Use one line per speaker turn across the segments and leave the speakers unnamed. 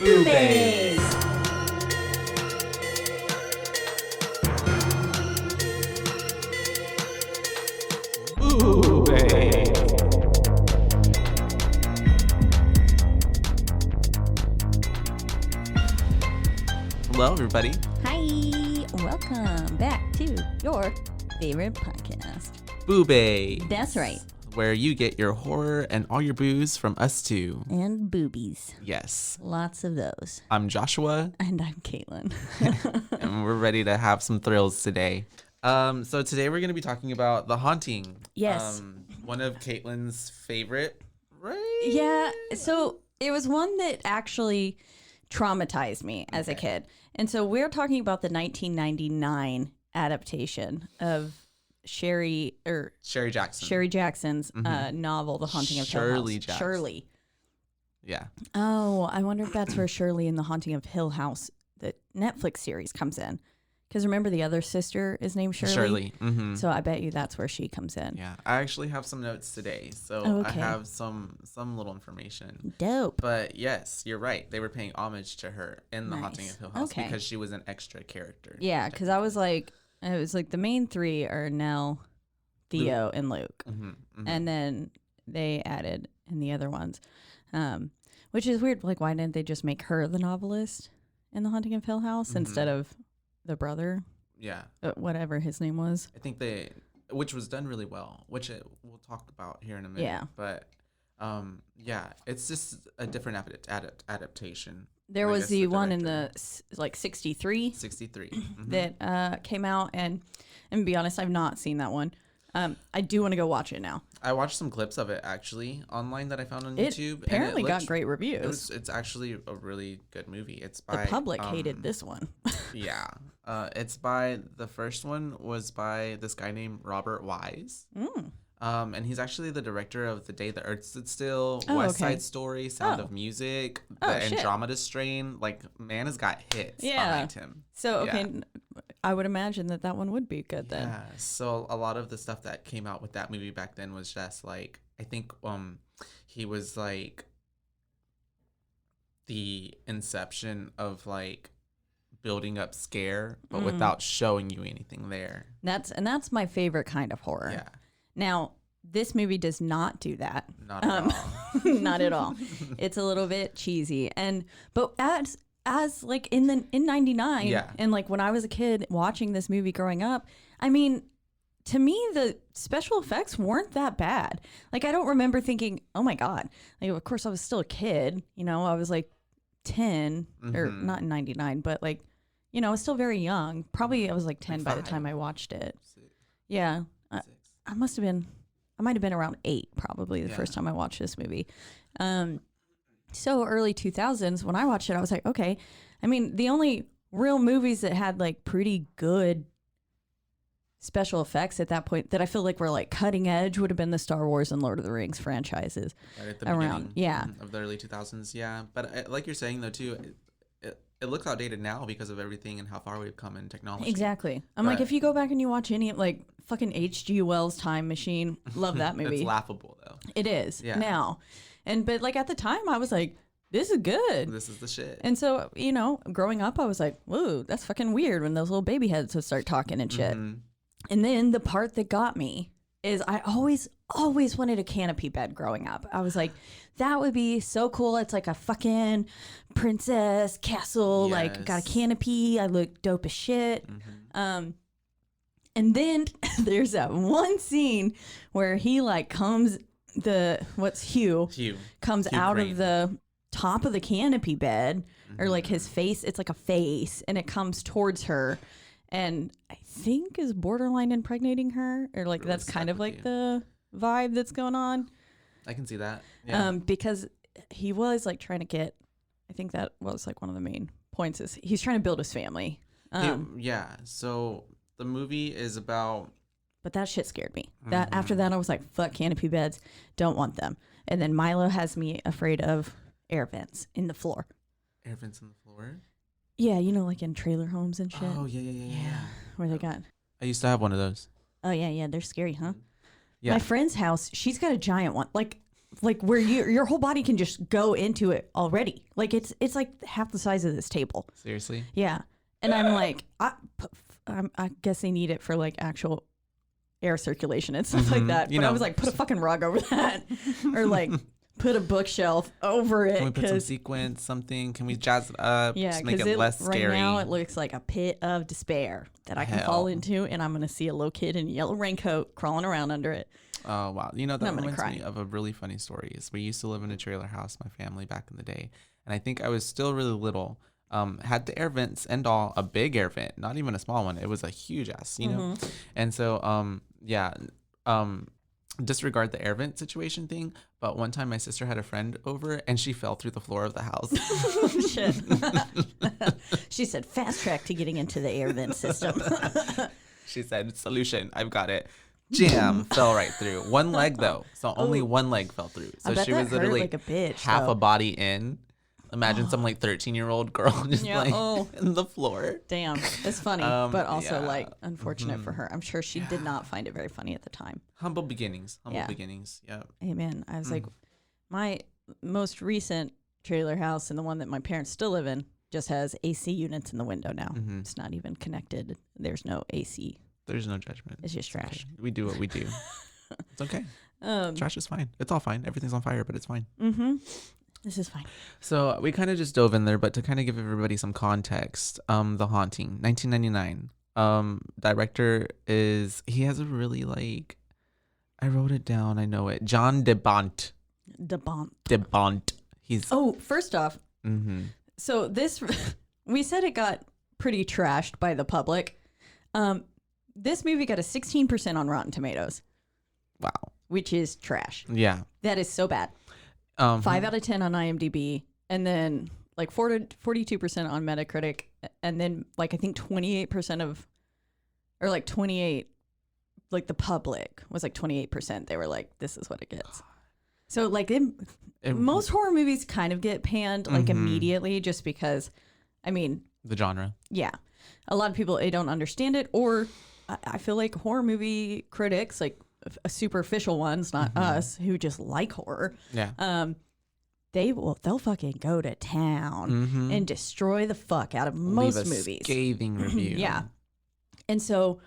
Boobies!
Hello, everybody.
Hi! Welcome back to your favorite podcast.
Boobay.
That's right.
Where you get your horror and all your booze from us too.
And boobies.
Yes.
Lots of those.
I'm Joshua.
And I'm Caitlin.
And we're ready to have some thrills today. So today we're going to be talking about The Haunting.
Yes.
One of Caitlin's favorite, right?
Yeah, so it was one that actually traumatized me as a kid. And so we're talking about the 1999 adaptation of Sherry Jackson's novel, The Haunting of Hill House.
Shirley Jackson.
Shirley.
Yeah.
Oh, I wonder if that's where Shirley in The Haunting of Hill House, the Netflix series, comes in. Because remember, the other sister is named Shirley?
Shirley. Mm-hmm.
So I bet you that's where she comes in.
Yeah. I actually have some notes today. So
Okay.
I have some little information.
Dope.
But yes, you're right. They were paying homage to her in The Haunting of Hill House
Okay.
because she was an extra character.
Yeah, because it was like the main three are Nell, Theo, and Luke.
Mm-hmm, mm-hmm.
And then they added in the other ones, which is weird. Like, why didn't they just make her the novelist in The Haunting of Hill House instead of the brother?
Yeah.
Whatever his name was.
I think which was done really well, which we'll talk about here in a minute.
Yeah.
But yeah, it's just a different adaptation.
There
I
was
guess
the one in
director.
the 63
63. Mm-hmm.
that came out, and to be honest, I've not seen that one. I do want to go watch it now.
I watched some clips of it actually online that I found on
It
YouTube.
apparently
and
got great reviews.
It's actually a really good movie. It's
The
by
public hated this one.
Yeah. It's by the first one was by this guy named Robert Wise. And he's actually the director of The Day the Earth Stood Still,
Oh,
West
okay.
Side Story, Sound
Oh.
of Music,
Oh,
The
shit.
Andromeda Strain. Like, man has got hits
Yeah.
behind him.
So, okay,
Yeah.
I would imagine that one would be good then.
Yeah. So a lot of the stuff that came out with that movie back then was just like, I think he was like the inception of like building up scare, but without showing you anything there.
That's my favorite kind of horror.
Yeah.
Now, this movie does not do that.
Not at all.
Not at all. It's a little bit cheesy. But as like in 99
Yeah.
and like when I was a kid watching this movie growing up, I mean, to me the special effects weren't that bad. Like, I don't remember thinking, "Oh my god." Like, of course I was still a kid, I was like 10 or not in 99, but like, I was still very young. Probably I was like 10 by the
5.
time I watched it.
6.
Yeah. I might have been around 8 probably the
Yeah.
first time I watched this movie. So early 2000s when I watched it, I was like, okay. I mean, the only real movies that had like pretty good special effects at that point that I feel like were like cutting edge would have been the Star Wars and Lord of the Rings franchises.
Right at the
around.
beginning
Yeah.
of the early 2000s. Yeah. But like you're saying though too, it looks outdated now because of everything and how far we've come in technology.
Exactly. I'm like,
But-
if you go back and you watch any like fucking H.G. Wells' Time Machine, love that movie.
It's laughable though.
It is
Yeah.
now. But like at the time I was like, this is good.
This is the shit.
And so, growing up, I was like, whoa, that's fucking weird when those little baby heads would start talking and shit.
Mhm.
And then the part that got me is I always wanted a canopy bed growing up. I was like, that would be so cool. It's like a fucking princess castle, like got a
Yes.
canopy. I look dope as shit. And then there's that one scene where he like comes, Hugh comes
Hugh
out
Grant.
of the top of the canopy bed, or like his face, it's like a face, and it comes towards her, and I think is borderline impregnating her, or like
Really
that's kind
stuck
of
with
like
you.
the vibe that's going on.
I can see that. Yeah.
Because he was like trying to get, I think that was like one of the main points is he's trying to build his family.
Yeah. So the movie is about.
But that shit scared me. That after that, I was like, fuck canopy beds, don't want them. And then Milo has me afraid of air vents in the floor.
Air vents on the floor.
Yeah, like in trailer homes and shit.
Oh yeah.
Where they got.
I used to have one of those.
Oh yeah, they're scary, huh?
Yeah.
My friend's house, she's got a giant one. Like like where your whole body can just go into it already. Like it's like half the size of this table.
Seriously?
Yeah. And I'm like, I guess they need it for like actual air circulation and stuff like that.
You
But I
know.
was like, put a fucking rug over that, or like put a bookshelf over it.
Can we put some
'cause-
sequence, something? Can we jazz it up?
yeah,
Just make
because
it less
right
scary.
now it looks like a pit of despair that I can fall
Hell.
into, and I'm gonna see a little kid in a yellow raincoat crawling around under it.
Oh wow! You know that
I'm gonna
reminds
cry.
me of a really funny story. Is we used to live in a trailer house, my family back in the day, and I think I was still really little. Had the air vents and all, a big air vent, not even a small one. It was a huge ass, you know. And so disregard the air vent situation thing. But one time my sister had a friend over and she fell through the floor of the house.
Shit. She said, fast track to getting into the air vent system.
She said, "Solution, I've got it." Jam, fell right through. One leg though, so only one leg fell through. So
I bet
she
that
was
hurt
literally
like a bitch,
half
though.
a body in. Imagine some like 13-year-old girl just
Yeah,
like
oh.
in the floor.
Damn, it's funny, but also
yeah.
like unfortunate for her. I'm sure she did not find it very funny at the time.
Humble beginnings. Humble
Yeah.
beginnings. Yeah.
Amen. I was like, my most recent trailer house and the one that my parents still live in just has AC units in the window now. It's not even connected. There's no AC.
There's no judgment.
It's just trash.
Okay. We do what we do. It's okay.
Um,
Trash is fine. It's all fine. Everything's on fire, but it's fine.
this is fine.
So we kind of just dove in there, but to kind of give everybody some context, The Haunting, 1999. Director he has a really like, I wrote it down. I know it. John DeBont. DeBont. He's.
Oh, first off,
Mm-hmm.
so this, we said it got pretty trashed by the public. This movie got a 16% on Rotten Tomatoes,
Wow.
which is trash.
Yeah.
That is so bad. 5 out of 10 on IMDb, and then like 42% on Metacritic, and then like I think 28% of, or like 28, like the public was like 28%. They were like, this is what it gets. So like most horror movies kind of get panned like immediately just because, I mean,
the genre.
yeah, a lot of people, they don't understand it, or I feel like horror movie critics, like superficial ones, not us, who just like horror,
Yeah.
they'll fucking go to town and destroy the fuck out of most
Leave a
movies.
scathing review.
Yeah. And so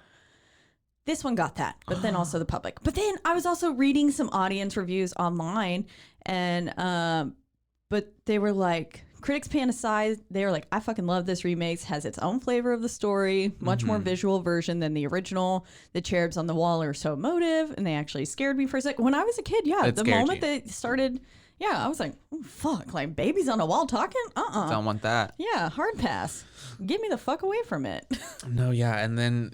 this one got that, but then also the public. But then I was also reading some audience reviews online, and but they were like, critics pan aside, they were like, I fucking love this remake. Has its own flavor of the story, much more visual version than the original. The cherubs on the wall are so emotive, and they actually scared me for a second. When I was a kid, yeah,
It
the
scared
moment
you.
they started, yeah, I was like, oh, fuck, like babies on a wall talking?
Don't want that.
Yeah, hard pass. Get me the fuck away from it.
No, yeah, and then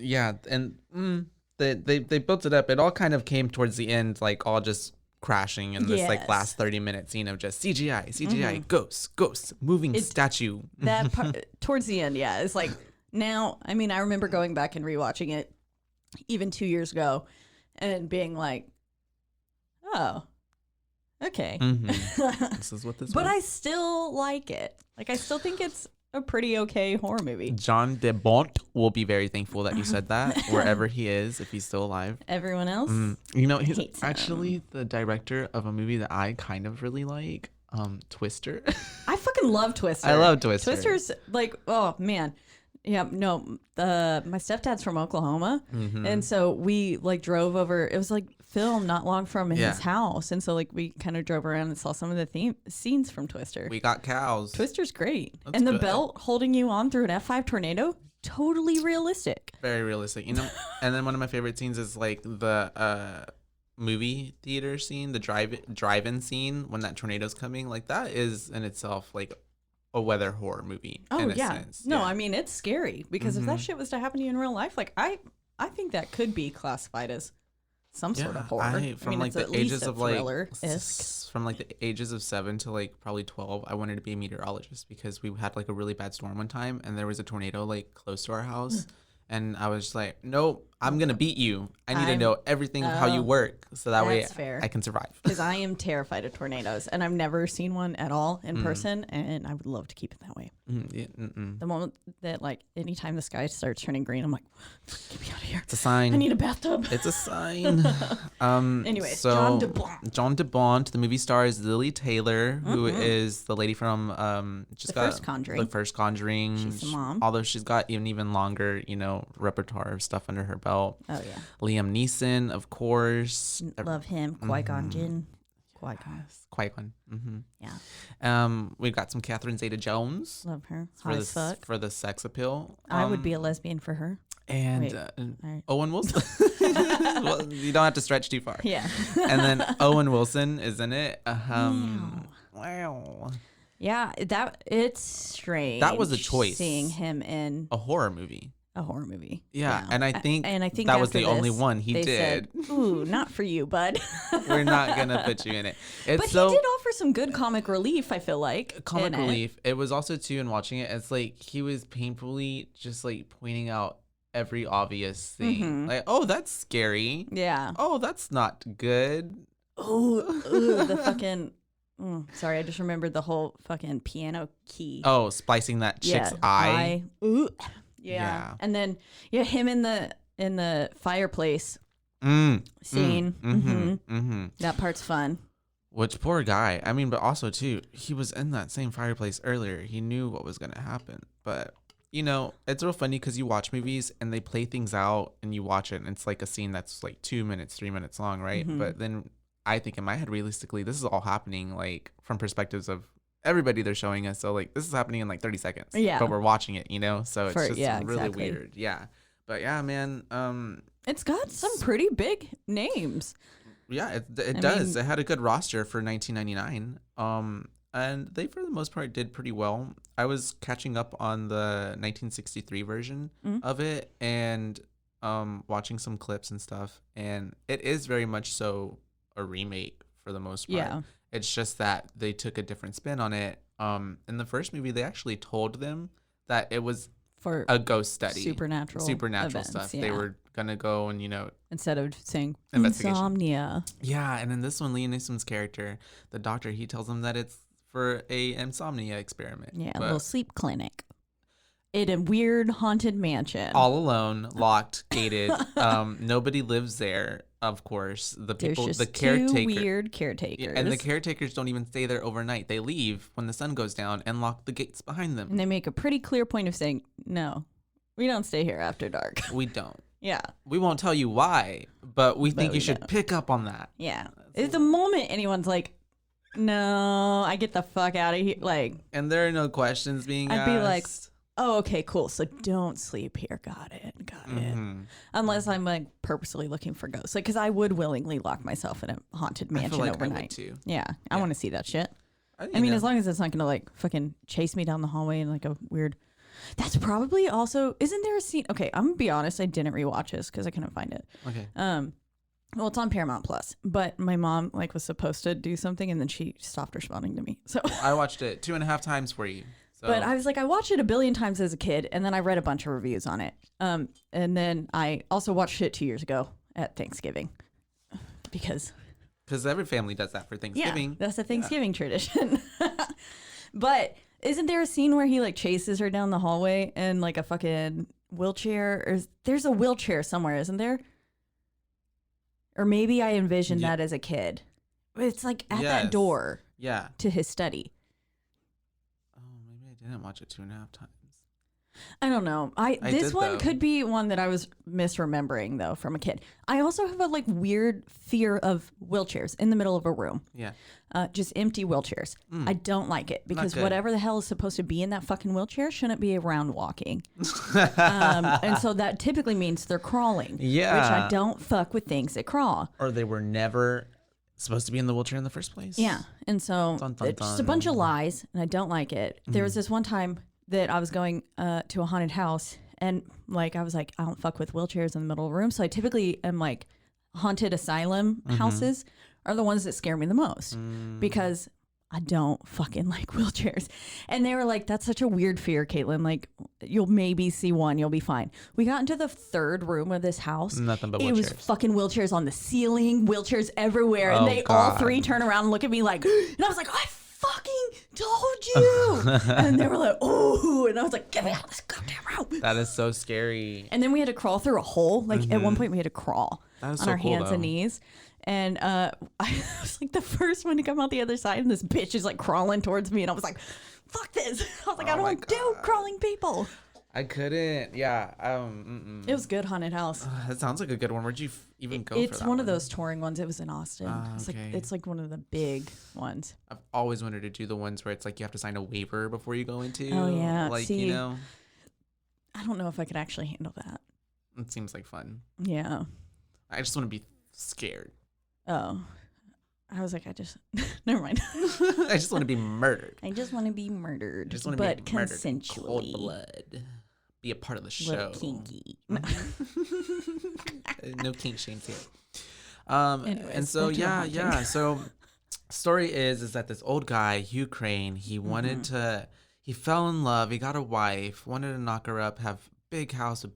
they built it up. It all kind of came towards the end, like all just crashing in this like
Yes.
last 30 minute scene of just CGI, ghosts, moving statue.
That part, towards the end, yeah, it's like now. I mean, I remember going back and rewatching it even 2 years ago, and being like, "Oh, okay."
This is what this.
But
was.
I still like it. Like, I still think it's a pretty okay horror movie.
John DeBont will be very thankful that you said that wherever he is, if he's still alive.
Everyone else,
You know, he's
hates him.
actually the director of a movie that I kind of really like, Twister.
I fucking love Twister.
I love Twister.
Twister's like, oh man. Yeah, no, my stepdad's from Oklahoma. And so we like drove over, it was like filmed not long from
Yeah.
his house. And so like we kind of drove around and saw some of the scenes from Twister.
We got cows.
Twister's great.
That's
and the
good.
belt holding you on through an F5 tornado, totally realistic.
Very realistic, you know. And then one of my favorite scenes is like the movie theater scene, the drive-in scene when that tornado's coming. Like that is in itself like a weather horror movie.
Oh
in a
yeah.
sense.
No,
Yeah.
I mean it's scary because if that shit was to happen to you in real life, like I think that could be classified as some sort of horror.
From
mean,
like
it's
the
at least
ages
a
of like
thriller-esque.
from like the ages of 7 to like probably 12, I wanted to be a meteorologist because we had like a really bad storm one time and there was a tornado like close to our house. And I was just like, nope, I'm gonna beat you. I need to
I'm-
know everything of how you
oh,
work, so that way
that's fair.
I can survive.
Because I am terrified of tornadoes, and I've never seen one at all in person, and I would love to keep it that way. The moment that, like, anytime the sky starts turning green, I'm like, get me out of here.
It's a sign.
I need a bathtub.
It's a sign.
Anyways,
so
John DeBont.
John DeBont, the movie stars Lily Taylor, who is the lady from
The first Conjuring.
The first Conjuring.
She's the mom.
Although she's got even longer, repertoire of stuff under her belt.
Oh, yeah.
Liam Neeson, of course.
Love him. Qui-Gon Jinn. Qui-Gon.
Qui-Gon.
Yeah.
We've got some Catherine Zeta-Jones
Love her.
for
Hot
the
as fuck.
for the sex appeal.
I would be a lesbian for her.
And
Wait, alright.
Owen Wilson. Well, you don't have to stretch too far.
Yeah.
And then Owen Wilson is in it. Wow.
Yeah, it's strange.
That was a choice.
Seeing him in
A horror movie.
a horror movie.
Yeah, and I think that was
after
the only
this,
one he
they
did.
said, "Ooh, not for you, bud."
We're not gonna put you in it. It's
But
so
he did offer some good comic relief. I feel like
comic
in it.
relief. It was also too in watching it. It's like he was painfully just like pointing out every obvious thing.
Mm-hmm.
Like, oh, that's scary.
Yeah.
Oh, that's not good.
Ooh, the fucking. Sorry, I just remembered the whole fucking piano key.
Oh, splicing that chick's eye.
Ooh.
Yeah.
Yeah. And then him in the fireplace scene. That part's fun.
Which poor guy. I mean, but also too, he was in that same fireplace earlier. He knew what was gonna happen. But it's real funny because you watch movies and they play things out and you watch it and it's like a scene that's like 2 minutes, 3 minutes long, right? But then I think in my head, realistically, this is all happening like from perspectives of everybody they're showing us. So like this is happening in like 30 seconds.
Yeah.
But we're watching it, so it's just really
exactly.
weird. Yeah. But yeah, man.
It's got some pretty big names.
Yeah, it does. It had a good roster for 1999. And they, for the most part, did pretty well. I was catching up on the 1963 version of it and watching some clips and stuff. And it is very much so a remake for the most part.
Yeah.
It's just that they took a different spin on it. In the first movie, they actually told them that it was
For
a ghost study.
supernatural events,
stuff.
yeah.
They were going to go and,
Instead of saying
Investigation.
insomnia.
Yeah, and in this one, Liam Neeson's character, the doctor, he tells them that it's for a insomnia experiment.
Yeah, a
but
little sleep clinic. In a weird haunted mansion.
all alone, locked, gated. Nobody lives there, of course. The
There's
people,
just
the
two
caretaker,
weird caretakers.
and the caretakers don't even stay there overnight. They leave when the sun goes down and lock the gates behind them.
And they make a pretty clear point of saying, no, we don't stay here after dark.
We don't.
Yeah.
We won't tell you why, but we think
we
you should
don't.
pick up on that.
Yeah. It's the moment anyone's like, no, I get the fuck out of here. Like,
And there are no questions being asked.
I'd be like, oh, okay, cool. So don't sleep here. Got it. Unless I'm like purposely looking for ghosts. Like, because I would willingly lock myself in a haunted
I
mansion
feel like I would
overnight.
too.
Yeah. I want to see that shit.
I
I mean, as long as it's not going to like fucking chase me down the hallway in like a weird. That's probably also. Isn't there a scene? Okay, I'm going to be honest. I didn't rewatch this because I couldn't find it.
Okay.
Well, it's on Paramount Plus, but my mom like was supposed to do something and then she stopped responding to me. So,
I watched it 2.5 times for you. So.
but I was like, I watched it a billion times as a kid, and then I read a bunch of reviews on it. And then I also watched it 2 years ago at Thanksgiving because
every family does that for Thanksgiving.
yeah, that's a Thanksgiving tradition. But isn't there a scene where he like chases her down the hallway in like a fucking wheelchair? Or there's a wheelchair somewhere, isn't there? Or maybe I envisioned that as a kid. It's like at that door
Yeah.
to his study.
Oh, maybe I didn't watch it 2.5 times.
I don't know. This
did,
one
though.
could be one that I was misremembering though from a kid. I also have a like weird fear of wheelchairs in the middle of a room.
Yeah.
Just empty wheelchairs. I don't like it because
good.
whatever the hell is supposed to be in that fucking wheelchair shouldn't be around walking. And so that typically means they're crawling.
Yeah.
Which I don't fuck with things that crawl.
Or they were never supposed to be in the wheelchair in the first place.
Yeah. And so
Dun, dun,
it's just a
dun.
bunch of lies and I don't like it. There was this one time that I was going to a haunted house and like I was like, I don't fuck with wheelchairs in the middle of a room. So I typically am like haunted asylum houses are the ones that scare me the most because I don't fucking like wheelchairs. And they were like, that's such a weird fear, Caitlin. Like you'll maybe see one. You'll be fine. We got into the third room of this house.
Nothing but
it was
wheelchairs.
fucking wheelchairs on the ceiling, wheelchairs everywhere,
Oh,
and they all
God.
three turn around and look at me like, and I was like, I fucking told you. And they were like, oh, and I was like, get me out of this goddamn room.
That is so scary.
And then we had to crawl through a hole. Like at one point, we had to crawl
That is
on
so
our
cool,
hands and
though.
knees. And I was like the first one to come out the other side, and this bitch is like crawling towards me, and I was like, "Fuck this!" I was like,
Oh
"I
my
don't do crawling people."
I couldn't. Yeah.
It was good haunted house.
That sounds like a good one. Where'd you even go
It's
for that
one of those touring ones. It was in Austin. It's
okay.
like it's like one of the big ones.
I've always wanted to do the ones where it's like you have to sign a waiver before you go into.
Oh, yeah.
Like,
See,
you know,
I don't know if I could actually handle that.
it seems like fun.
Yeah.
I just want to be scared.
Oh, I was like, I just never mind.
I just want to be murdered.
I just want to be murdered,
I just want to
but
be murdered in
consensually.
cold blood. Be a part of the show.
Little kinky.
No kink shames here.
Anyways,
And so
back to the haunting.
yeah. So story is that this old guy, Hugh Crane, he wanted
Mm-hmm.
to. He fell in love. He got a wife. Wanted to knock her up. Have big house with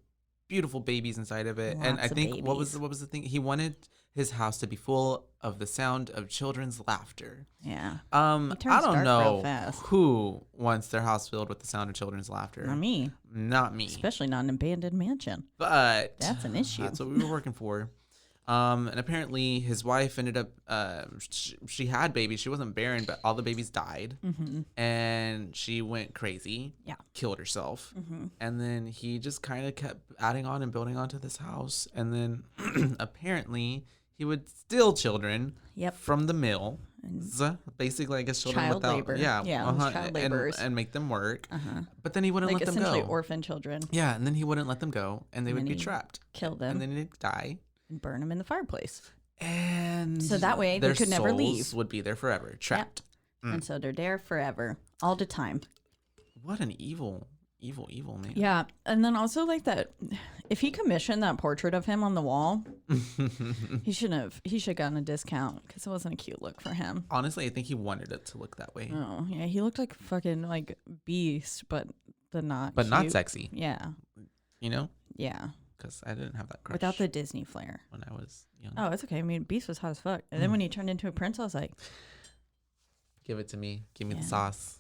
beautiful babies inside of it. And I
Lots of
think what was
babies.
the thing? He wanted his house to be full of the sound of children's laughter.
Yeah.
I
turns
don't
dark real
know
fast.
who wants their house filled with the sound of children's laughter.
Not me.
Not me.
Especially not an abandoned mansion.
But
That's an issue.
That's what we were working for. And apparently his wife ended up, she had babies. She wasn't barren, but all the babies died. And she went crazy.
Yeah.
Killed herself. And then he just kind of kept adding on and building onto this house. And then apparently he would steal children
Yep.
from the mill. Basically, I guess children
Child
without,
labor.
yeah,
Yeah, it was child laborers.
and make them work. But then he wouldn't
Like
let them
essentially
go.
orphan children.
Yeah, and then he wouldn't let them go, and they would
then
be
he
trapped.
Kill them
And then they'd die.
and burn them in the fireplace.
And
So that way they
their
could never
souls
leave.
would be there forever, trapped.
And so they're there forever, all the time.
What an evil man.
Yeah. And then also like that, if he commissioned that portrait of him on the wall, he should have gotten a discount because it wasn't a cute look for him.
Honestly, I think he wanted it to look that way,
Oh, yeah. He looked like fucking like Beast, but not
but not
cute.
sexy.
Yeah.
You know,
Yeah.
because I didn't have that crush
Without the Disney flair.
when I was young.
Oh, it's okay. I mean, Beast was hot as fuck. And then when he turned into a prince, I was like,
Give it to me. Give me
Yeah.
the sauce.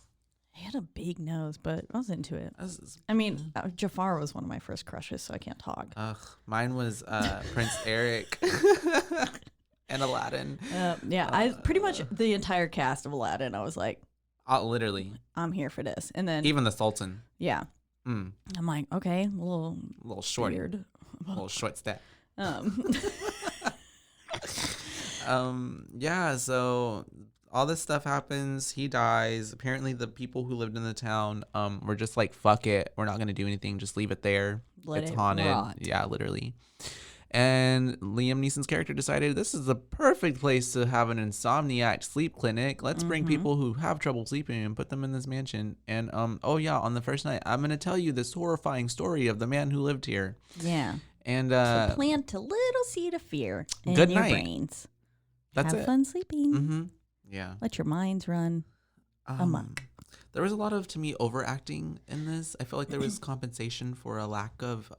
he had a big nose, but I was into it.
This is-
I mean, Jafar was one of my first crushes, so I can't talk.
Mine was Prince Eric and Aladdin.
Yeah, I pretty much the entire cast of Aladdin. I was like,
Literally,
I'm here for this. And then,
even the Sultan.
yeah,
Mm,
I'm like, okay, a little
little short,
weird.
little short step.
Um,
Yeah, so all this stuff happens. He dies. Apparently the people who lived in the town were just like, fuck it, we're not gonna do anything, just leave it there.
Let
It's
it
haunted.
rot.
Yeah, literally. And Liam Neeson's character decided this is the perfect place to have an insomniac sleep clinic. Let's bring people who have trouble sleeping and put them in this mansion. And oh yeah, on the first night, I'm gonna tell you this horrifying story of the man who lived here.
yeah.
And
So plant a little seed of fear in
good
your
night.
brains.
that's
Have
it.
fun sleeping.
Mm-hmm. Yeah.
Let your minds run amok.
There was a lot of, to me, overacting in this. I feel like there was compensation for a lack of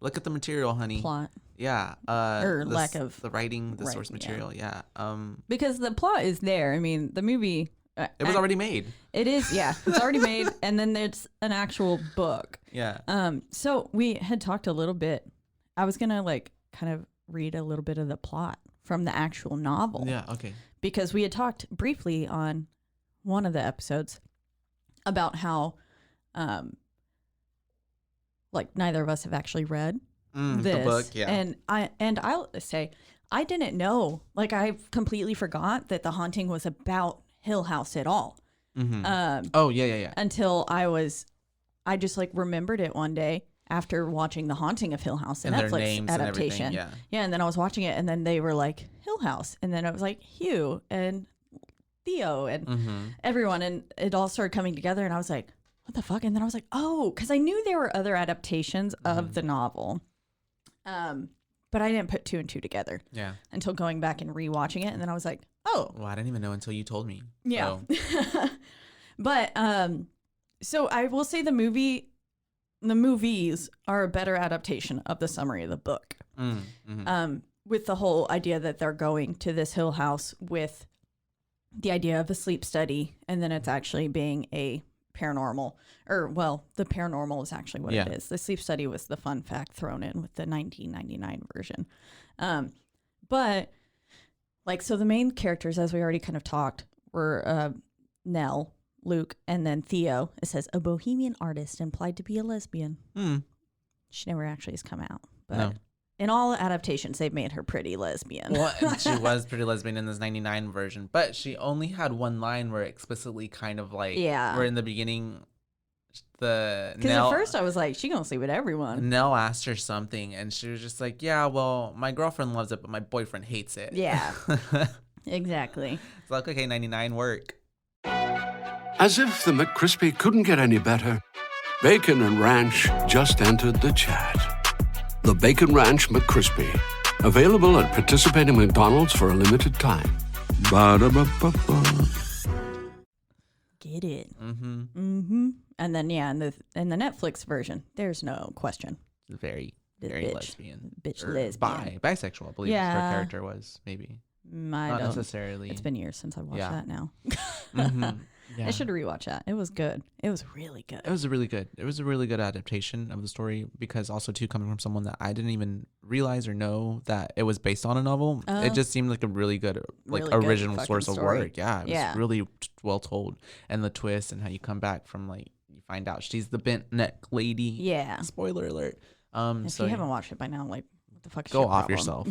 look at the material, honey.
Plot.
Yeah.
Or lack of
the writing, the
writing,
source
yeah.
material. Yeah.
Because the plot is there. I mean, the movie.
It was already made.
It is, yeah. It's already made, and then there's an actual book.
Yeah.
So we had talked a little bit. I was gonna like kind of read a little bit of the plot from the actual novel.
Yeah. Okay.
Because we had talked briefly on one of the episodes about how, like neither of us have actually read this
The book. Yeah.
and I'll say I didn't know, like I completely forgot that The Haunting was about Hill House at all.
Oh yeah.
Until I just like remembered it one day after watching The Haunting of Hill House, the
And their
Netflix
names and everything,
adaptation.
yeah.
Yeah, and then I was watching it, and then they were like Hill House, and then I was like Hugh and Theo and everyone, and it all started coming together, and I was like, what the fuck? And then I was like, oh, because I knew there were other adaptations of the novel, but I didn't put two and two together
Yeah.
until going back and rewatching it, and then I was like, oh,
Well, I didn't even know until you told me.
yeah.
So,
But so I will say the movie the movies are a better adaptation of the summary of the book. With the whole idea that they're going to this Hill House with the idea of a sleep study, and then it's actually being a paranormal, the paranormal is actually what it is. The sleep study was the fun fact thrown in with the 1999 version. But like, so the main characters, as we already kind of talked, were Nell, Luke, and then Theo. It says a bohemian artist implied to be a lesbian. She never actually has come out, but
No.
in all adaptations, they've made her pretty lesbian.
Well, she was pretty lesbian in this 99 version, but she only had one line where it explicitly kind of like, where in the beginning,
Because at first I was like, she gonna sleep with everyone.
Nell asked her something, and she was just like, yeah, well, my girlfriend loves it, but my boyfriend hates it.
Yeah, exactly.
It's like, okay, 99 work.
As if the McCrispy couldn't get any better, Bacon and Ranch just entered the chat. The Bacon Ranch McCrispy, available at participating McDonald's for a limited time. Ba-da-ba-ba-ba.
Get it. And then in the Netflix version, there's no question.
Very
This
very
bitch.
lesbian.
Bitch
Or
lesbian.
bisexual, I believe her character was, maybe.
I
Not
don't.
necessarily.
It's been years since I watched that now.
Yeah.
I should rewatch that. It was good. It was really good.
It was a really good adaptation of the story, because also too, coming from someone that I didn't even realize or know that it was based on a novel, it just seemed like a really good
Really good
original
fucking
source of
story.
work. Yeah, it was really well told, and the twist and how you come back from, like, you find out she's the bent neck lady.
Yeah.
Spoiler alert.
If
So
you haven't watched it by now, like, what the fuck is
go
your
off
problem?
yourself.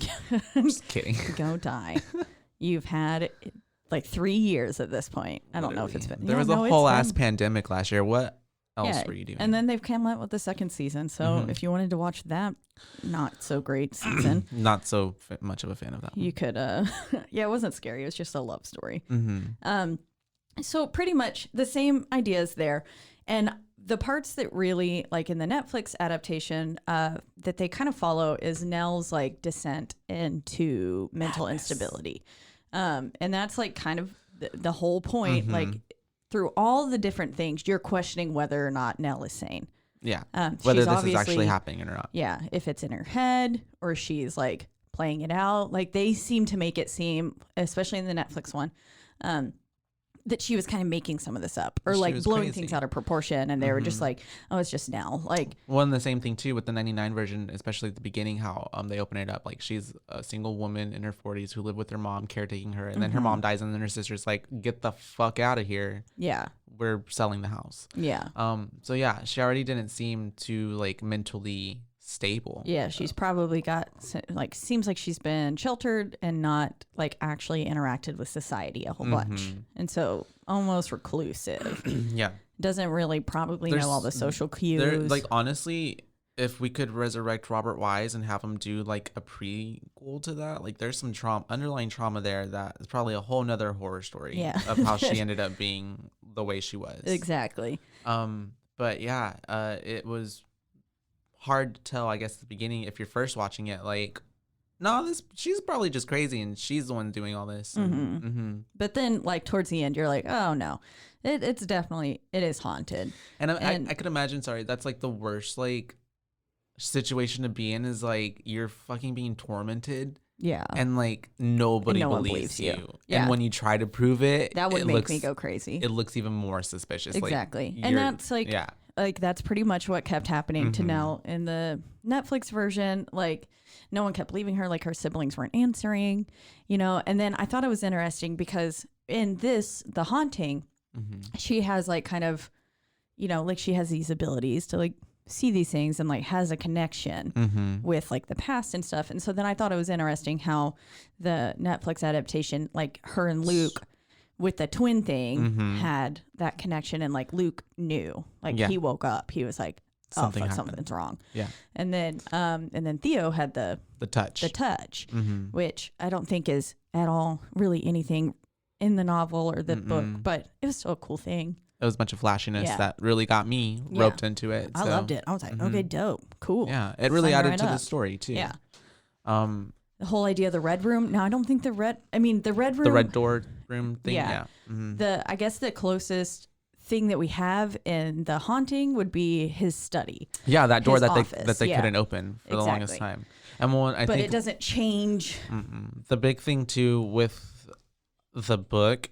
Just kidding.
Go die. You've had like 3 years at this point. I don't know if it's been.
There
Yeah,
was
no,
a
it's
whole
been-
ass pandemic last year. What else
Yeah,
were you doing?
and then they've come out with the second season. So if you wanted to watch that not so great season,
Not so much of a fan of that one.
you could. Yeah, it wasn't scary. It was just a love story.
Mm-hmm.
So pretty much the same ideas there, and the parts that really like in the Netflix adaptation that they kind of follow is Nell's like descent into mental instability, and that's like kind of the whole point. Like through all the different things, you're questioning whether or not Nell is sane.
Yeah.
she's
Whether this is
obviously-
actually happening or not.
Yeah, if it's in her head or she's like playing it out. Like they seem to make it seem, especially in the Netflix one, that she was kind of making some of this up or
She
like
was
blowing
crazy.
things out of proportion. And they were just like, oh, it's just Nell. Like,
Well, and the same thing too with the 99 version, especially at the beginning, how they open it up like she's a single woman in her 40s who lived with her mom, caretaking her, and then her mom dies, and then her sister's like, "Get the fuck out of here!
yeah,
We're selling the house."
yeah.
So yeah, she already didn't seem to like mentally stable.
Yeah, she's probably got like seems like she's been sheltered and not like actually interacted with society a whole bunch, and so almost reclusive.
Yeah.
Doesn't really probably know all the social cues.
There, like honestly, if we could resurrect Robert Wise and have him do like a prequel to that, like there's some underlying trauma there that is probably a whole nother horror story
Yeah.
of how she ended up being the way she was.
Exactly.
But yeah, it was hard to tell, I guess, at the beginning if you're first watching it, like, no, she's probably just crazy and she's the one doing all this.
But then, like towards the end, you're like, oh no, it is haunted.
And I could imagine, sorry, that's like the worst like situation to be in, is like you're fucking being tormented.
Yeah.
And like nobody
no one
believes you.
Yeah.
And when you try to prove it,
That would
it
make
looks,
me go crazy.
It looks even more suspicious. Like,
Exactly. And that's like,
yeah.
like that's pretty much what kept happening to Nell in the Netflix version. Like no one kept believing her, like her siblings weren't answering, you know. And then I thought it was interesting because in this, The Haunting, she has like kind of, you know, like she has these abilities to like see these things and like has a connection with like the past and stuff. And so then I thought it was interesting how the Netflix adaptation, like her and Luke with the twin thing had that connection, and like Luke knew, like he woke up, he was like, oh
Something
fuck,
happened.
something's wrong.
Yeah.
And then Theo had the
touch.
which I don't think is at all really anything in the novel or the book, but it was still a cool thing.
It was a bunch of flashiness
Yeah.
that really got me roped into it.
I
so,
loved it. I was like, okay, dope, cool.
Yeah, it really
Sign
added
right
to the
up.
story too.
Yeah.
The
The whole idea of the red room. Now I don't think the red room.
red door room thing.
Yeah.
Yeah.
The I guess the closest thing that we have in The Haunting would be his study.
Yeah, that door
His
that
office,
they
yeah.
couldn't open for the longest
Exactly.
time. And one, I
But
think
it doesn't change.
the big thing too with the book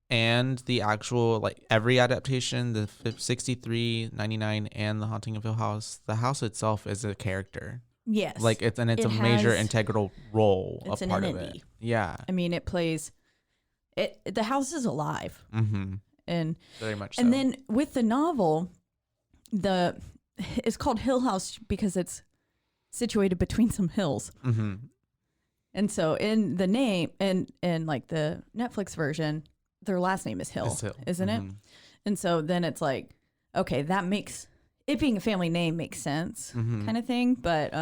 and the actual, like, every adaptation, the 63, 99, and The Haunting of Hill House, the house itself is a character.
Yes.
Like, it's
It
a major
has-
integral role,
It's
a
an
part of
entity.
it. Yeah.
I mean, it plays. The house is alive,
Mm-hmm.
and
Very much so.
and then with the novel, it's called Hill House because it's situated between some hills.
Mm-hmm.
And so in the name and like the Netflix version, their last name is Hill,
It's Hill.
isn't it?
Mhm.
And so then it's like, okay, that makes it being a family name makes sense,
Mhm.
kind of thing. But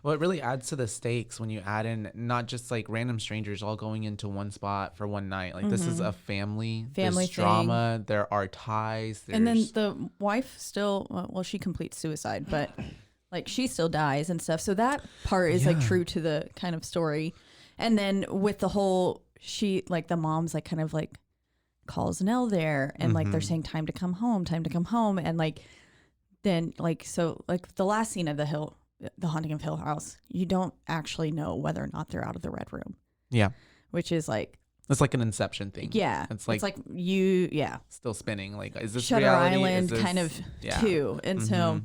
Well, it really adds to the stakes when you add in not just like random strangers all going into one spot for one night. Like, this is a family.
Mm-hmm. Family
There's drama. There are ties.
and then
there's-
the wife still, well, she completes suicide, but like she still dies and stuff. So that part is like
Yeah.
true to the kind of story. And then with the whole, the mom's like kind of like calls Nell there and like they're saying time to come home. And like, then like, so like the last scene of the Haunting of Hill House, you don't actually know whether or not they're out of the red room,
yeah,
which is like,
it's like an Inception thing.
yeah,
It's like
yeah.
still spinning. Like, is this
Shutter
reality?
Island
Is this,
kind of
yeah.
too. And so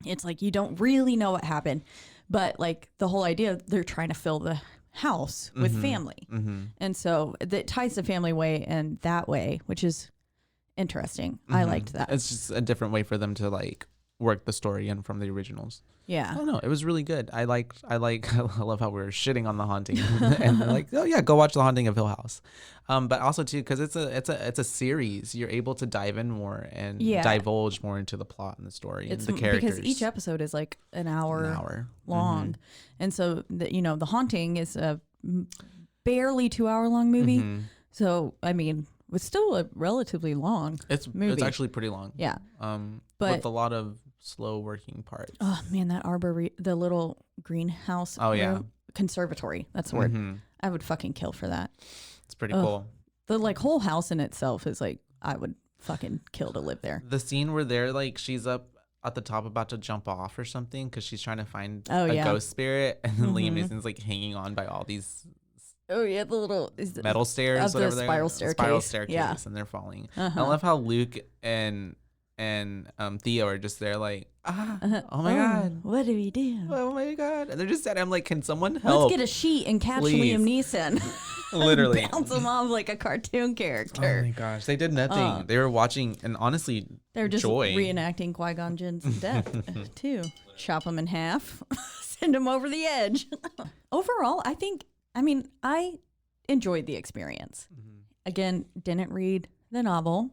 it's like you don't really know what happened. But like the whole idea, they're trying to fill the house with family.
Mm-hmm.
And so that ties the family way and that way, which is interesting. I liked that.
It's just a different way for them to like work the story in from the originals. I
Yeah.
don't know. It was really good. I love how we're shitting on The Haunting and they're like, oh yeah, go watch The Haunting of Hill House. But also too, because it's a series, you're able to dive in more and
Yeah.
divulge more into the plot and the story
It's
and the characters.
because each episode is like an hour,
An hour.
long. And so, The Haunting is a barely 2 hour long movie.
Mhm.
So, I mean, it's still a relatively long
It's
movie.
actually pretty long.
Yeah.
But
But-
with a lot of slow working parts.
Oh man, that the little greenhouse.
Oh, yeah.
Conservatory. That's the word.
Mhm.
I would fucking kill for that.
It's pretty
Ugh.
cool.
The like whole house in itself is like I would fucking kill to live there.
The scene where they're like, she's up at the top about to jump off or something because she's trying to find
Oh,
a
yeah.
ghost spirit, and then Liam
Mhm.
Neeson's like hanging on by all these
Oh yeah, the little
metal stairs,
of the
whatever they're
spiral
spiral
staircase.
staircase,
Yeah.
and they're falling.
Uh-huh.
I love how Luke and Theo are just there like, oh my god,
What do we do?
oh my god, and they're just at him like, can someone help?
Let's get a sheet and catch
Please.
Liam Neeson.
Literally.
Bounce him off like a cartoon
Oh
character.
my gosh, they did nothing. They were watching, and honestly,
They're just
joy.
reenacting Qui-Gon Jinn's death too. Chop him in half, send him over the edge. Overall, I enjoyed the experience.
Mm-hmm.
Again, didn't read the novel.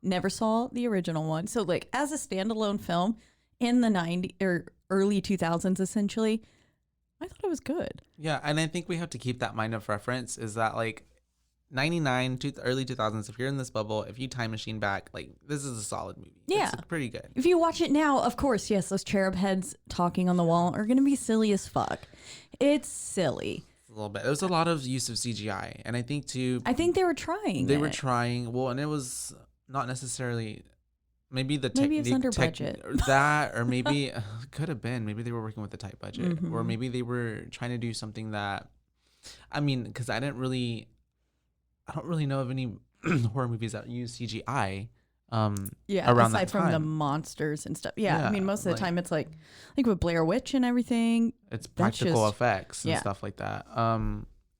Never saw the original one. So like as a standalone film in the 90s or early 2000s, essentially, I thought it was good.
Yeah, and I think we have to keep that mind of reference is that like 99 to early 2000s, if you're in this bubble, if you time machine back, like this is a solid movie.
Yeah.
It's pretty good.
If you watch it now, of course, yes, those cherub heads talking on the wall are going to be silly as fuck. It's silly.
A little bit. There was a lot of use of CGI, and I think too
I think they were trying.
they were
it.
trying, well, and it was not necessarily maybe the
Maybe it's under budget.
or that, or maybe could have been, maybe they were working with a tight budget,
Mm-hmm.
or maybe they were trying to do something that, I mean, because I don't really know of any horror movies that use CGI.
Yeah,
around
aside
that
from the
time.
monsters and stuff. Yeah, I
Yeah,
mean, most of the
like-
time it's like with Blair Witch and everything,
It's
That's
practical
just-
effects and
yeah.
stuff like that.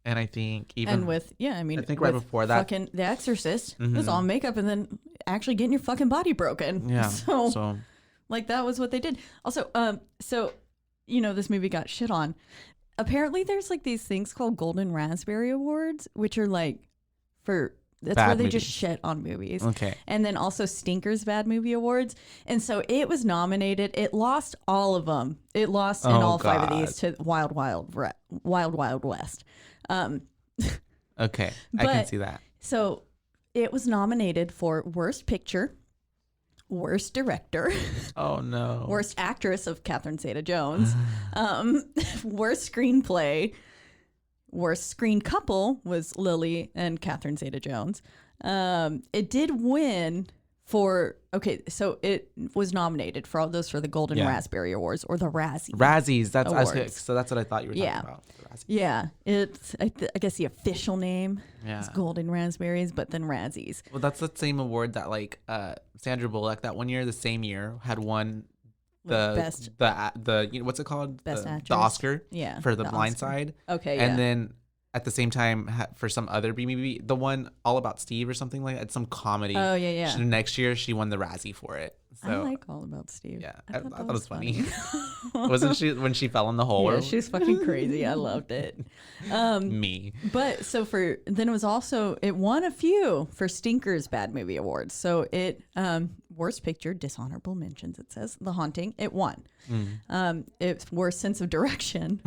And I think even
and with
I think right
with
before that-
fucking The Exorcist, it was
Mhm.
all makeup and then actually getting your fucking body broken.
yeah,
So like that was what they did. Also, so this movie got shit on. Apparently, there's like these things called Golden Raspberry Awards, which are like that's
Bad
where they just
movies.
shit on movies.
okay,
And then also Stinker's Bad Movie Awards. And so it was nominated. It lost all of them. It lost in
Oh,
all five of
God.
these to Wild Wild West.
okay, I can
But-
see that.
So it was nominated for Worst Picture, Worst Director,
Oh no,
Worst Actress of Catherine Zeta-Jones, Worst Screenplay, Worst Screen Couple was Lily and Catherine Zeta-Jones. It did win so it was nominated for all those for the Golden
Yeah.
Raspberry Awards or the Razzie.
Razzies. That's
Awards.
so that's what I thought you were talking
Yeah.
about. The Razzies.
Yeah, it's I guess the official name
Yeah.
is Golden Raspberries, but then Razzies.
Well, that's the same award that like Sandra Bullock that one year, the same year, had won the
Best-
the you know, what's it called?
Best
the
actress.
Oscar.
Yeah,
For The
the
Blind
Oscar.
Side.
Okay,
And
yeah.
then at the same time for some other B movie, the one All About Steve or something like that, some comedy.
Oh, yeah.
Next year she won the Razzie for it. So
I like All About Steve.
yeah, I thought
that
it was funny. Wasn't she when she fell in the hole?
Yeah, she's fucking crazy. I loved it.
Me.
But so then it was also it won a few for Stinker's Bad Movie Awards. So it worst picture, dishonorable mentions. It says The Haunting. It won. It's worst sense of direction.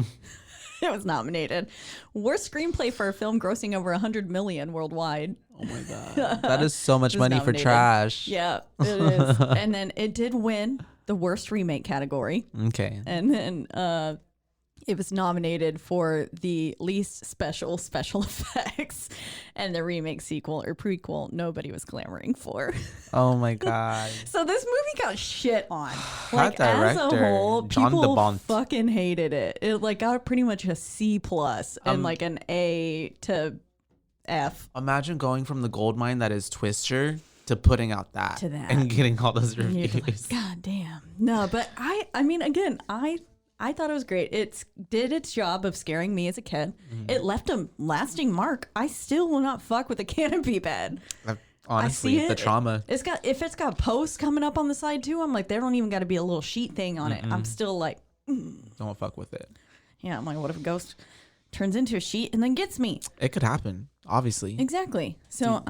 It was nominated. Worst screenplay for a film grossing over 100 million worldwide.
Oh my god, that is so much
was
money for
nominated.
trash.
Yeah, it is. And then it did win the worst remake category.
Okay.
And then it was nominated for the least special effects, and the remake sequel or prequel nobody was clamoring for.
Oh my god.
So this movie got shit on.
That
Like as a
director,
whole,
John
people
DeBont.
fucking hated it. It like got pretty much a C+ and like an A to F.
Imagine going from the gold mine that is Twister to putting out that,
To that.
and getting all those
And you're
reviews.
just like, God damn. No, but I mean, again, I thought it was great. It did its job of scaring me as a kid. It left a lasting mark. I still will not fuck with a canopy bed.
Honestly,
I see
the
it.
trauma.
If it's got posts coming up on the side too, I'm like, there don't even got to be a little sheet thing on it. I'm still like,
Don't fuck with it.
yeah. I'm like, what if a ghost turns into a sheet and then gets me?
It could happen, obviously.
Exactly. So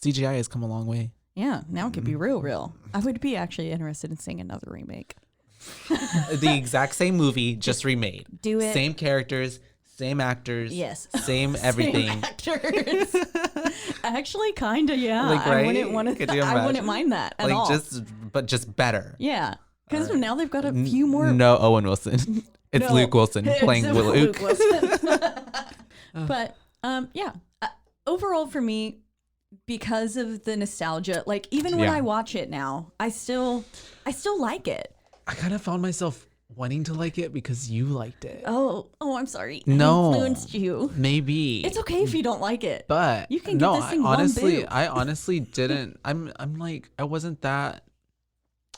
CGI has come a long way.
yeah. Now it could be real. I would be actually interested in seeing another remake.
The exact same movie, just remade.
Do it.
Same characters, same actors.
Yes.
Same everything.
Same actors. Actually, kind of, yeah.
Like,
I
right?
wouldn't want
Could
to.
you
I wouldn't
imagine?
mind that at
Like
all.
just better.
Yeah, because now they've got a few more.
No Owen Wilson. It's
No,
Luke Wilson
it's
playing Luke.
Wilson. But yeah, overall for me, because of the nostalgia, like even when
Yeah.
I watch it now, I still like it.
I kind of found myself wanting to like it because you liked it.
Oh, I'm sorry. I
No.
influenced you.
Maybe.
It's okay if you don't like it.
But
You can get
no,
this thing one boob.
I honestly didn't. I'm like I wasn't that.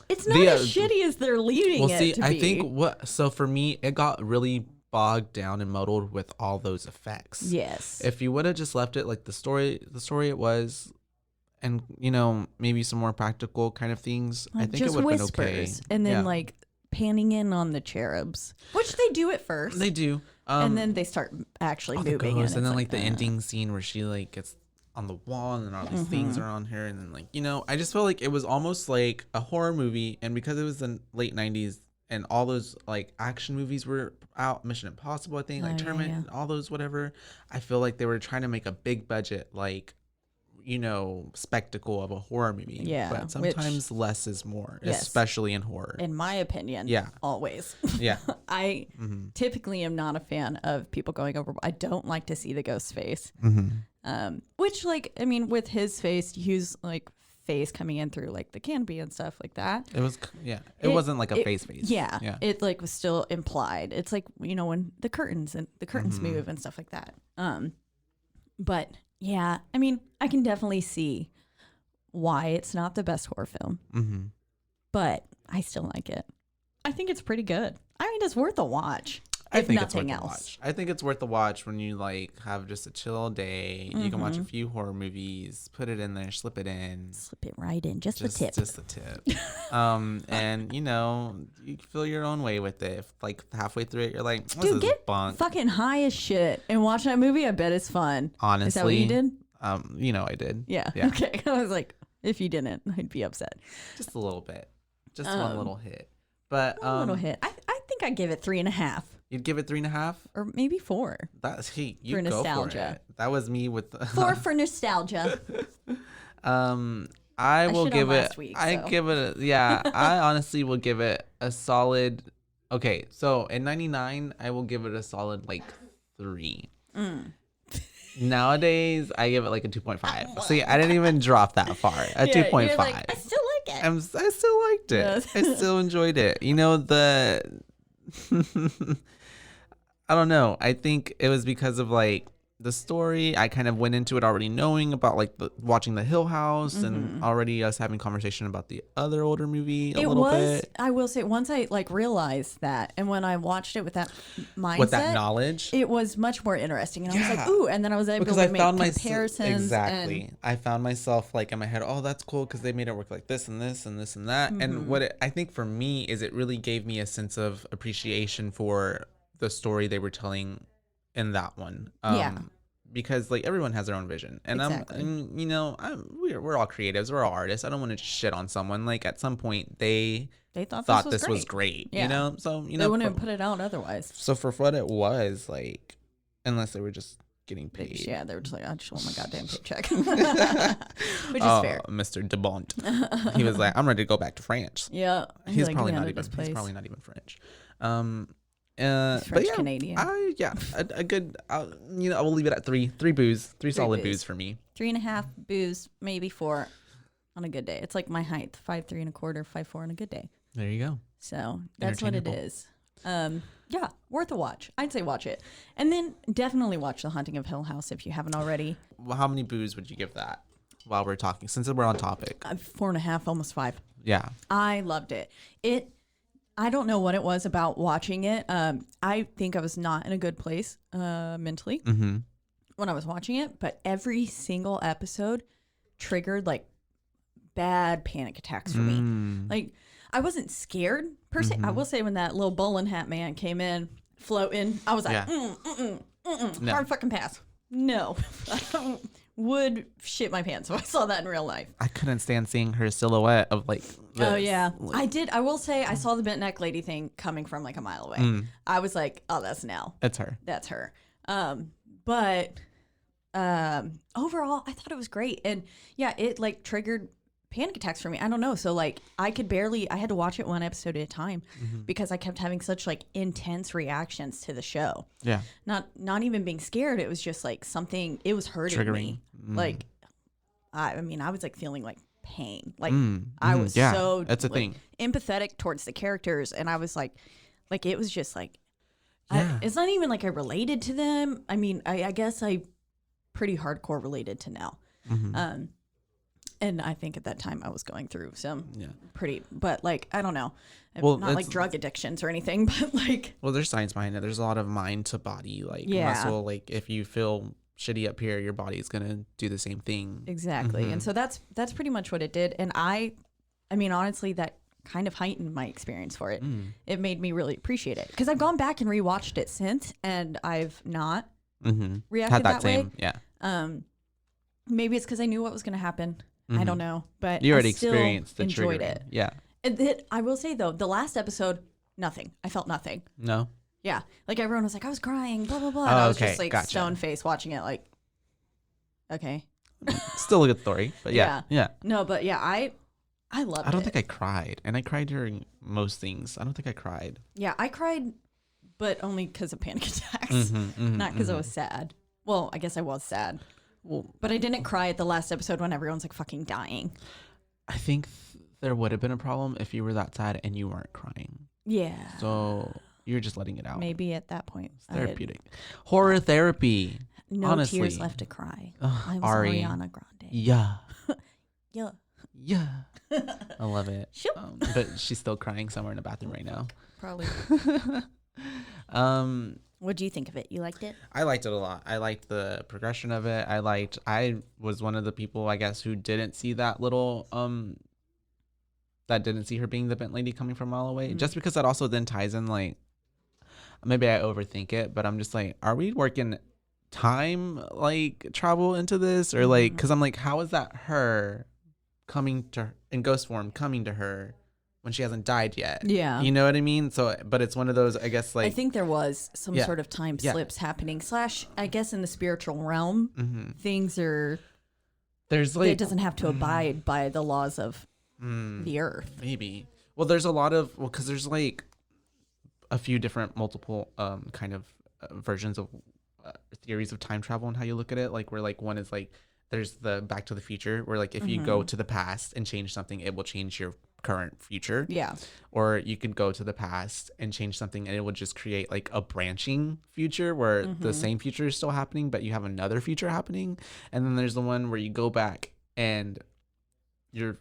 It's not
The,
as shitty as they're leading
Well,
it
see,
to
I
be.
think so for me, it got really bogged down and muddled with all those effects.
Yes.
If you would have just left it like the story it was, and maybe some more practical kind of things, I
Like,
think it
just
would have been
whispers,
okay.
and then
Yeah.
like panning in on the cherubs, which they do at first,
they do,
and then they start actually
all the
moving.
ghosts, and
it's
then like the
uh,
ending scene where she like gets on the wall and then all these things
Mm-hmm.
are on her, and then like I just felt like it was almost like a horror movie, and because it was the late 90s and all those like action movies were out, Mission Impossible, I think, like
Oh, yeah,
Terminator,
yeah.
all those whatever, I feel like they were trying to make a big budget like spectacle of a horror movie.
Yeah,
But
which-
sometimes less is more,
Yes.
especially in horror.
in my opinion.
Yeah.
always.
Yeah.
I typically am not a fan of people going over. I don't like to see the ghost face. Which, like, I mean, with his face, Hugh's like face coming in through like the canopy and stuff like that.
It was, it wasn't like a face.
Yeah,
Yeah.
it like was still implied. It's like when the curtains
Mm-hmm.
move and stuff like that. But yeah, I mean, I can definitely see why it's not the best horror film,
Mm-hmm.
but I still like it. I think it's pretty good. I mean, it's worth a watch.
I
If
think it's
nothing
worth a
else.
watch. I think it's worth a watch when you like have just a chill day. You can watch a few horror movies, put it in there, slip it in.
Slip it right in, just the tip.
Just the tip. And you feel your own way with it. If like halfway through it, you're like, this
Dude,
is
get
bunk.
fucking high as shit and watch that movie. I bet it's fun.
Honestly,
Is that what you did?
I did.
Yeah.
Yeah.
Okay. I was like, if you didn't, I'd be upset.
Just a little bit. Just one little hit. But
A little hit. I think I'd give it 3.5
you'd give it 3.5.
or maybe 4.
That's you
For
go
nostalgia.
for it. That was me with
4 for nostalgia.
I will
shit on
give it.
last week,
I
so.
give it. I honestly will give it a solid. Okay, so in '99, I will give it a solid like 3. Nowadays, I give it like a 2.5. See, I didn't even drop that far. A
Yeah,
2.5.
you're like, I still like it.
I still liked it.
Yes.
I still enjoyed it. You know, I don't know. I think it was because of like the story. I kind of went into it already knowing about like watching the Hill House and already us having conversation about the other older movie a little bit.
I will say, once I like realized that, and when I watched it with that mindset,
With that knowledge.
it was much more interesting. And I was like,
Yeah.
ooh, and then I was able
Because
to
I
make
found
comparisons.
exactly.
And,
I found myself like in my head, oh, that's cool because they made it work like this and this and this and that. And what I think for me is it really gave me a sense of appreciation for the story they were telling in that one.
Yeah.
Because like everyone has their own vision, and
Exactly.
we're all creatives, we're all artists. I don't want to shit on someone. Like at some point they
they thought
this was
great.
great,
Yeah.
you know. So
They wouldn't have put it out otherwise.
so for what it was, like, unless they were just getting paid.
Yeah, they were just like, I just want my goddamn paycheck. Which is fair.
Mr. DeBont. He was like, I'm ready to go back to France.
Yeah.
He's
like,
probably
"We
not
ended
even.
this place."
He's probably not even French.
He's
But
French
yeah,
Canadian.
a good. I will leave it at three solid
booze.
booze for me.
3.5 booze, maybe 4 on a good day. It's like my height, 5'3" and a quarter, 5'4" on a good day.
There you go.
So that's what it
Interchangeable.
is. Yeah, worth a watch. I'd say watch it. And then definitely watch The Haunting of Hill House if you haven't already.
Well, how many booze would you give that? While we're talking, since we're on topic.
4.5, almost 5.
Yeah.
I loved it. I don't know what it was about watching it. I think I was not in a good place mentally when I was watching it, but every single episode triggered like bad panic attacks for me. Like I wasn't scared per se. I will say when that little bowling hat man came in floating, I was like,
No.
hard fucking pass. No. Would shit my pants if I saw that in real life.
I couldn't stand seeing her silhouette of like. This.
Oh yeah, I did. I will say I saw the bent neck lady thing coming from like a mile away. I was like, oh, that's Nell.
It's her.
That's her. But overall, I thought it was great, and yeah, it like triggered panic attacks for me. I don't know. So like, I had to watch it one episode at a time because I kept having such like intense reactions to the show.
Yeah.
Not even being scared. It was just like something. It was hurting
Triggering.
me. Like, I mean, I was like feeling like pain. Like I was
yeah,
so
that's a
like,
thing.
empathetic towards the characters, and I was like it was just like,
Yeah.
it's not even like I related to them. I mean, I guess I pretty hardcore related to Nell. And I think at that time I was going through some but like, I don't know.
Well,
not like drug addictions or anything, but like.
Well, there's science behind it. There's a lot of mind to body, like muscle. Like if you feel shitty up here, your body is gonna do the same thing.
Exactly. And so that's pretty much what it did. And I mean, honestly, that kind of heightened my experience for it. It made me really appreciate it because I've gone back and rewatched it since, and I've not reacted
Had that
way.
same, yeah.
Maybe it's because I knew what was going to happen. I don't know, but
You already
I still
experienced the
enjoyed
triggering.
it.
Yeah.
I will say though, the last episode, nothing. I felt nothing.
No.
Yeah, like everyone was like, I was crying, blah blah blah. And
Oh,
I was
okay,
just like
gotcha.
stone faced watching it, like, okay,
Still a good story, but yeah.
No, but yeah, I loved it.
I don't think I cried, and I cried during most things. I don't think I cried.
Yeah, I cried, but only because of panic attacks, not because I was sad. Well, I guess I was sad.
Well,
But I didn't cry at the last episode when everyone's like fucking dying.
I think there would have been a problem if you were that sad and you weren't crying.
Yeah.
So you're just letting it out.
Maybe at that point.
It's therapeutic. Horror therapy.
No
honestly.
tears left to cry.
Ugh,
I was
Ari.
Ariana Grande.
Yeah.
Yeah.
Yeah. I love it.
Shoop.
But she's still crying somewhere in the bathroom right now.
Probably.
Um,
What do you think of it? You liked it?
I liked it a lot. I liked the progression of it. I was one of the people, I guess, who didn't see that little, that didn't see her being the bent lady coming from a mile away. Just because that also then ties in, like, maybe I overthink it, but I'm just like, are we working time, like, travel into this? Or, like, because I'm like, how is that her coming to her, in ghost form, coming to her when she hasn't died yet?
Yeah.
You know what I mean? So, but it's one of those, I guess, like,
I think there was some
Yeah.
sort of time
Yeah.
slips happening. / I guess in the spiritual realm, things are.
there's like,
It doesn't have to abide by the laws of the earth.
maybe. Well, there's a lot of, because there's like a few different multiple kind of versions of theories of time travel and how you look at it. Like where like one is like there's the Back to the Future where like if you go to the past and change something, it will change your current future.
Yeah.
Or you could go to the past and change something and it would just create like a branching future where the same future is still happening, but you have another future happening. And then there's the one where you go back and your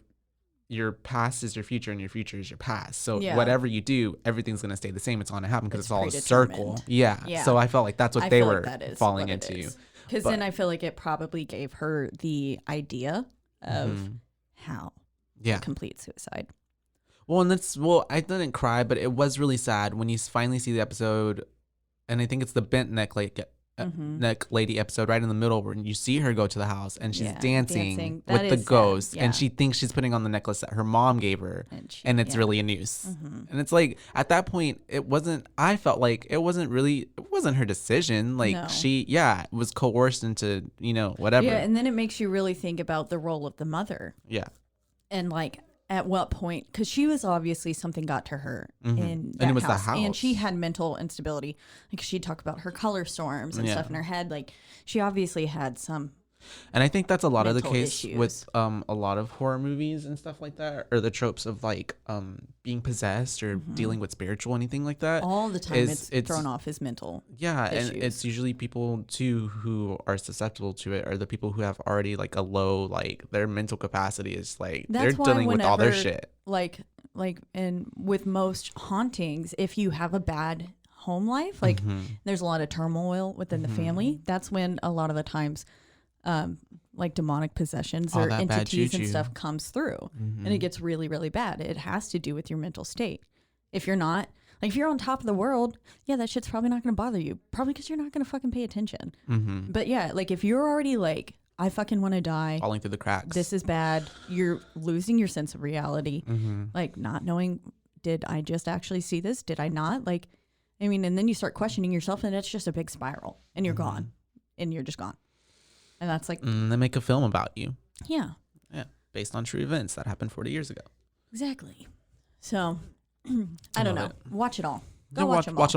past is your future and your future is your past. So whatever you do, everything's going to stay the same. It's going to happen because it's all a circle. Yeah. So I felt like that's what they were falling into.
Because then I feel like it probably gave her the idea of how to complete suicide.
Well, I didn't cry, but it was really sad when you finally see the episode, and I think it's the bent neck lady episode right in the middle where you see her go to the house and she's dancing with the ghost, and she thinks she's putting on the necklace that her mom gave her, and it's really a noose. And it's like at that point, I felt like it wasn't her decision. Like she was coerced into whatever.
Yeah, and then it makes you really think about the role of the mother.
Yeah.
And like at what point, because she was obviously something got to her in that
and it was
house.
the house,
and she had mental instability. Like she'd talk about her color storms and stuff in her head. Like she obviously had some.
And I think that's a lot of the
mental
case
issues.
with a lot of horror movies and stuff like that, or the tropes of like being possessed or dealing with spiritual anything like that.
All the time it's thrown off his mental issues.
And it's usually people too who are susceptible to it, or the people who have already like a low, like their mental capacity is like they're dealing with all their shit.
Like and with most hauntings, if you have a bad home life, like there's a lot of turmoil within the family, that's when a lot of the times like demonic possessions or entities and stuff comes through, and it gets really, really bad. It has to do with your mental state. If you're not, like if you're on top of the world, that shit's probably not going to bother you, probably because you're not going to fucking pay attention. But like if you're already like, I fucking want to die,
falling through the cracks,
this is bad, you're losing your sense of reality, like not knowing, did I just actually see this, did I not, like, I mean, and then you start questioning yourself, and it's just a big spiral, and you're gone, and you're just gone. And that's like...
they make a film about you.
Yeah.
Yeah. Based on true events that happened 40 years ago.
Exactly. So, I don't know. Watch it all. Go
watch them all.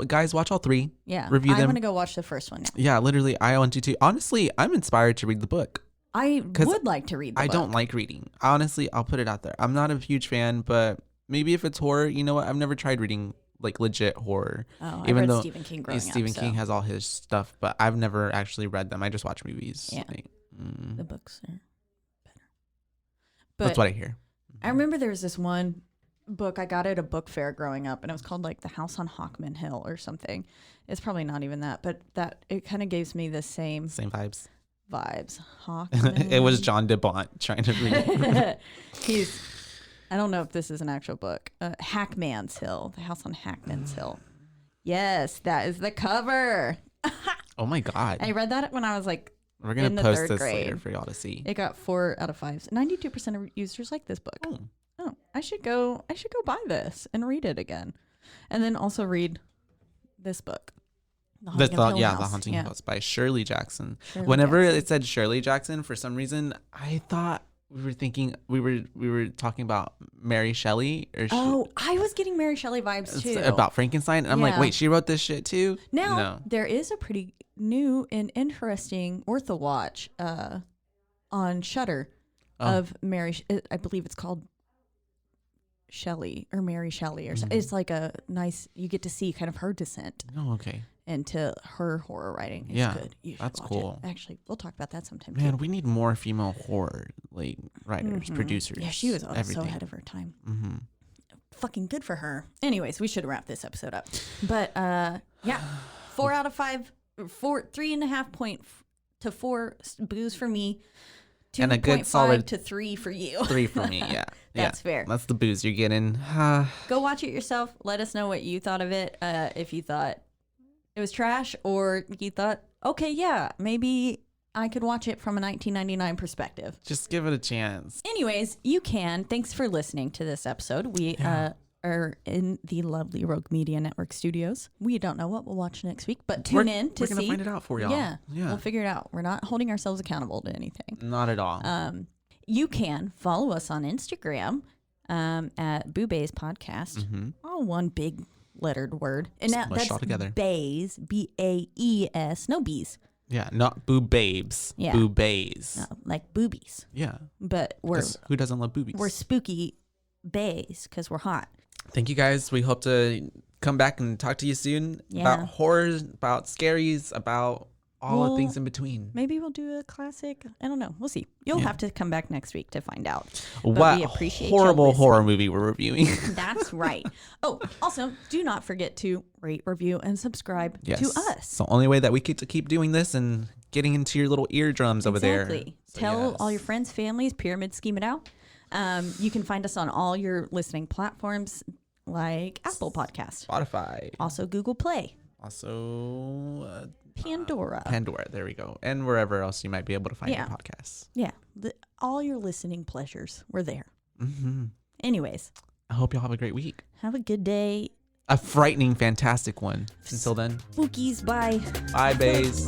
Guys, watch all 3.
Yeah.
Review them.
I'm going to go watch the first one now.
Yeah, literally. I want you to. Honestly, I'm inspired to read the book.
I would like to read the book.
I don't like reading. Honestly, I'll put it out there. I'm not a huge fan, but maybe if it's horror, you know what? I've never tried reading like legit horror.
Oh, I read Stephen King growing up.
Stephen King has all his stuff, but I've never actually read them. I just watch movies.
Yeah.
Like,
the books are better. But
that's what I hear.
I remember there was this one book I got at a book fair growing up, and it was called like The House on Hawkman Hill or something. It's probably not even that, but that it kind of gives me the same
vibes.
Hawkman.
It was John DeBont trying to read it.
I don't know if this is an actual book. Hackman's Hill, The House on Hackman's Hill. Yes, that is the cover.
Oh my God.
I read that when I was like
We're going to post this later for y'all to see.
It got 4 out of 5. 92% of users like this book. Oh, I should go buy this and read it again. And then also read this book. The
Haunting Hill House by Shirley Jackson. Whenever it said Shirley Jackson, for some reason, I thought we were talking about Mary Shelley.
I was getting Mary Shelley vibes too.
About Frankenstein. And I'm like, wait, she wrote this shit too?
Now, there is a pretty new and interesting ortho watch on Shudder of Mary. I believe it's called Shelley or Mary Shelley or something. It's like a nice, you get to see kind of her descent.
Oh, okay.
Into her horror writing. It's good. You should
that's
watch
cool.
It. Actually, we'll talk about that sometime.
Man, we need more female horror like writers, producers.
Yeah, she was
everything.
So ahead of her time. Fucking good for her. Anyways, we should wrap this episode up. But 4 out of 5, 3.5 point to 4 boos for me. 2.5
and a good solid
to 3 for you.
3 for me. Yeah,
that's fair.
That's the booze you're getting.
Go watch it yourself. Let us know what you thought of it. If you thought it was trash, or you thought, okay, yeah, maybe I could watch it from a 1999 perspective.
Just give it a chance.
Anyways, you can. Thanks for listening to this episode. We are in the lovely Rogue Media Network studios. We don't know what we'll watch next week, but tune in to see.
We're going to find it out for y'all.
Yeah, we'll figure it out. We're not holding ourselves accountable to anything.
Not at all.
You can follow us on Instagram at Boobays Podcast. All one big lettered word. And now
Smushed
that's
all together.
bays, B-A-E-S, no bees.
Yeah, not boob babes.
Yeah.
Boobays.
No, like boobies.
Yeah.
But we're
'Cause who doesn't love boobies?
spooky bays because we're hot.
Thank you guys. We hope to come back and talk to you soon
Yeah.
about horrors, about scaries, about all the things
Well,
in between.
Maybe we'll do a classic. I don't know. We'll see. You'll
Yeah.
have to come back next week to find out. But
What
we appreciate y'all
horrible
listening.
horror movie we're reviewing.
That's right. Oh, also, do not forget to rate, review, and subscribe to us.
It's the only way that we get to keep doing this and getting into your little eardrums over there.
Exactly.
So,
Tell
yes.
all your friends, families, Pyramid Scheme It Out. You can find us on all your listening platforms like Apple Podcast,
Spotify.
also Google Play,
Also,
Pandora.
Pandora. There we go. And wherever else you might be able to find
Yeah.
your podcasts.
Yeah, all your listening pleasures. We're there.
Hmm.
Anyways,
I hope y'all have a great week.
have a good day.
A frightening, fantastic one. Until then,
Spookies. Bye.
bye, bays.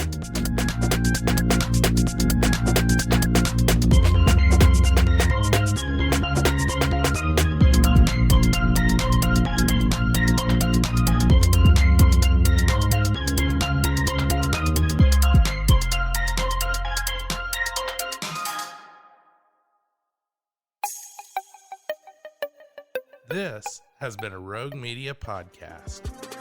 This has been a Rogue Media podcast.